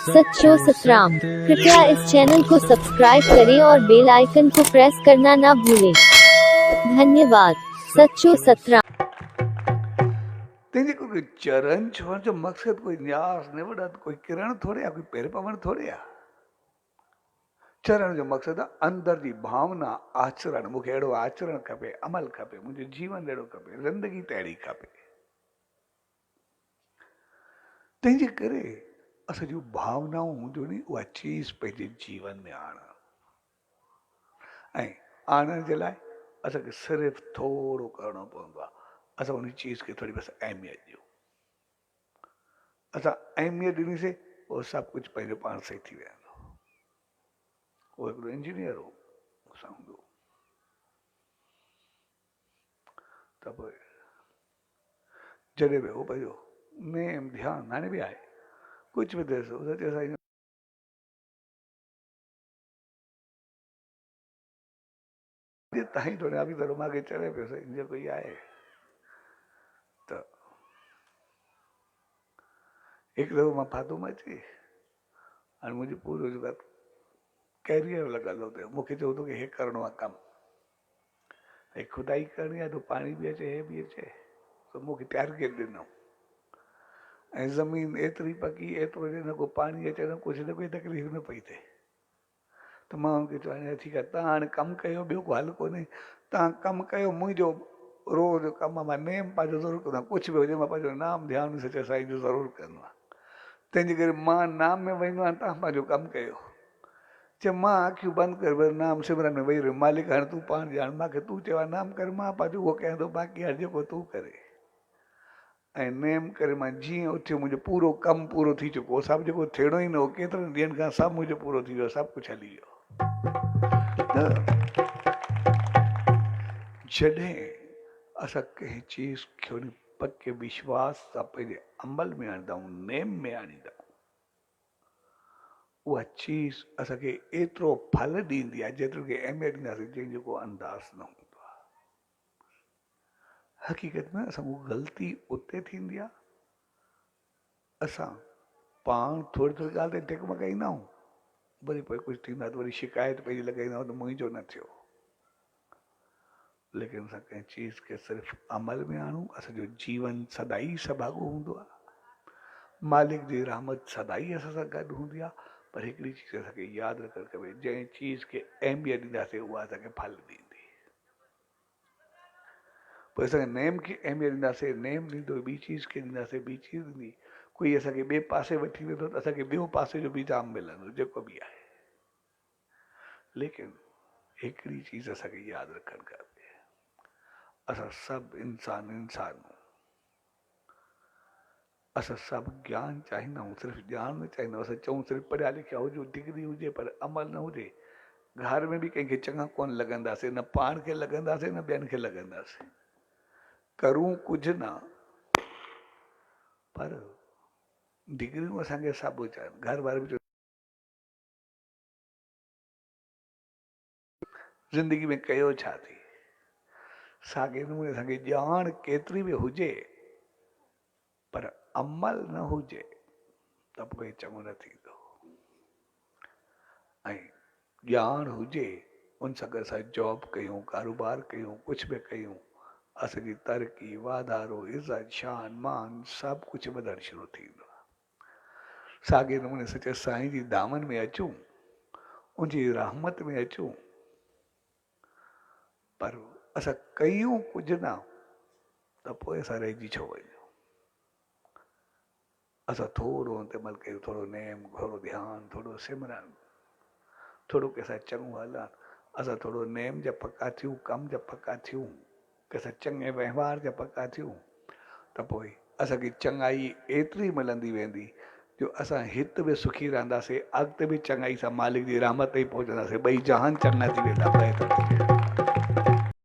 सच्चो सतराम। कृपया इस चैनल को सब्सक्राइब करें और बेल आइकन को प्रेस करना ना भूलें। धन्यवाद। सच्चो सतराम। तेजे कोई चरण छोड़ जो मकसद कोई न्यास निवड़ा कोई किरण थोड़े या कोई पेर पवन थोड़े या चरण जो मकसद है अंदर जी भावना आचरण मुझे एड़ो आचरण खपे अमल खपे मुझे जीवन एड़ो खपे जिंदगी तैड़ी खपे तेजे करे असा जो भावनाओं हूंदियूं नी उहा चीज़ पंहिंजे जीवन में आणण जे लाइ असांखे सिर्फ़ु थोरो करिणो पवंदो आहे असां उन चीज़ खे थोरी बस अहमियत ॾियूं असां अहमियत ॾिनीसीं पोइ सभु कुझु पंहिंजो पाण सही थी वेंदो उहो हिकिड़ो इंजीनियर हो असां हूंदो त पोइ जॾहिं बि हो पंहिंजो नेम ध्यानु हाणे बि आहे कुझु बि थिएसि उन ते असां ताईं थोरे अभी त रूमाल खे चढ़े पियो साईं जेको ई आहे त हिकु दफ़ो मां फातो मां अची हाणे मुंहिंजो पूरो जेको कैरियर लॻल हो हुते मूंखे चयो तोखे हे करिणो आहे कमु हे खुदाई करणी आहे तो पाणी बि अचे हे बि अचे त मूंखे टारगेट ॾिनो ऐं ज़मीन एतिरी पकी एतिरो न को पाणी अचे न कुझु न कोई तकलीफ़ न पई थिए त मां हुनखे चयो हाणे ठीकु आहे तव्हां हाणे कमु कयो ॿियो को हल कोन्हे तव्हां कमु कयो मुंहिंजो रोज़ कमु मां नेम पंहिंजो ज़रूरु कंदो आहियां कुझु बि हुजे मां पंहिंजो नाम ध्यानु सचे साईं जो ज़रूरु कंदो आहियां तंहिंजे करे मां नाम में वेंदो आहियां तव्हां पंहिंजो कमु कयो चए मां अखियूं बंदि करे नाम सिमरन में वेही रहियो मालिक हाणे तूं पाण ॼाण मूंखे तूं चयो आहे नाम कर मां पंहिंजो उहो कयां थो बाक़ी हाणे जेको तूं करे ऐं नेम करे मां जीअं उथियो मुंहिंजो पूरो कमु पूरो थी चुको सभु जेको थियणो ई न हो केतिरनि ॾींहंनि खां सभु मुंहिंजो पूरो थी वियो सभु कुझु हली वियो जॾहिं असां कंहिं चीज़ खे उन पके विश्वास सां पंहिंजे अमल में आणींदा आहियूं नेम में आणींदा आहियूं उहा चीज़ असांखे एतिरो फल ॾींदी आहे जेतिरो की अहमियत ॾींदासीं जंहिंजो को अंदाज़ न हूंदो आहे हक़ीक़त में असां उहा ग़लती उते थींदी आहे असां पाण थोरी थोरी ॻाल्हि ते टिकमकाईंदा आहियूं वरी पोइ कुझु थींदो आहे त वरी शिकायत पंहिंजी लॻाईंदा आहियूं त मुंहिंजो न थियो लेकिन असां कंहिं चीज़ खे सिर्फ़ु अमल में आणूं असांजो जीवन सदाई सभाॻो हूंदो आहे मालिक जी रहमत सदाई असां सां गॾु हूंदी आहे पर हिकिड़ी चीज़ असांखे यादि रखणु खपे जंहिं चीज़ खे अहमियत ॾींदासीं उहा असांखे फल ॾींदी पोइ असांखे नेम खे अहमियत ॾींदासीं नेम ॾींदो ॿी चीज़ खे ॾींदासीं ॿी चीज़ ॾींदी कोई असांखे ॿिए पासे वठी वेंदो त असांखे ॿियो पासे जो बि जाम मिलंदो जेको बि आहे लेकिन हिकिड़ी चीज़ असांखे यादि रखणु खपे असां सभु इंसान असां सभु ज्ञान चाहींदा आहियूं सिर्फ़ु ज्ञान न चाहींदा आहियूं असां चऊं सिर्फ़ु पढ़िया लिखिया हुजूं डिग्री हुजे पर अमल न हुजे घर में बि कंहिंखे चङा कोन लॻंदासीं न पाण खे लॻंदासीं न ॿियनि खे लॻंदासीं करूं कुझु न पर डिग्रियूं असांखे सभु चवनि घर वारे बि ज़िंदगी में कयो छा थी साॻे नमूने असांखे ॼाण केतिरी बि हुजे पर अमल न हुजे त पोइ चङो न थींदो ऐं ॼाण हुजे उन सां गॾु असां जॉब कयूं कारोबार कयूं कुझु बि कयूं असांजी तरक़ी वाधारो इज़त शान मान सभु कुझु वधणु शुरू थींदो आहे साॻे नमूने सचे साईं जी दामन में अचूं उनजी रहमत में अचूं पर असां कयूं कुझु न त पोइ असां रहिजी छो वञूं असां थोरो अमल कयूं थोरो नेम थोरो ध्यानु थोरो सिमरन थोरो कंहिंसां चङो हलणु असां थोरो नेम जा पका थियूं कम जा पका थियूं कंहिंसां चङे वहिंवार जा पका थियूं त पोइ असांखे चङाई एतिरी मिलंदी वेंदी जो असां हिते बि सुखी रहंदासीं अॻिते बि चङाई सां मालिक जी रहमत ताईं पहुचंदासीं ॿई जहान चङा थी वेंदा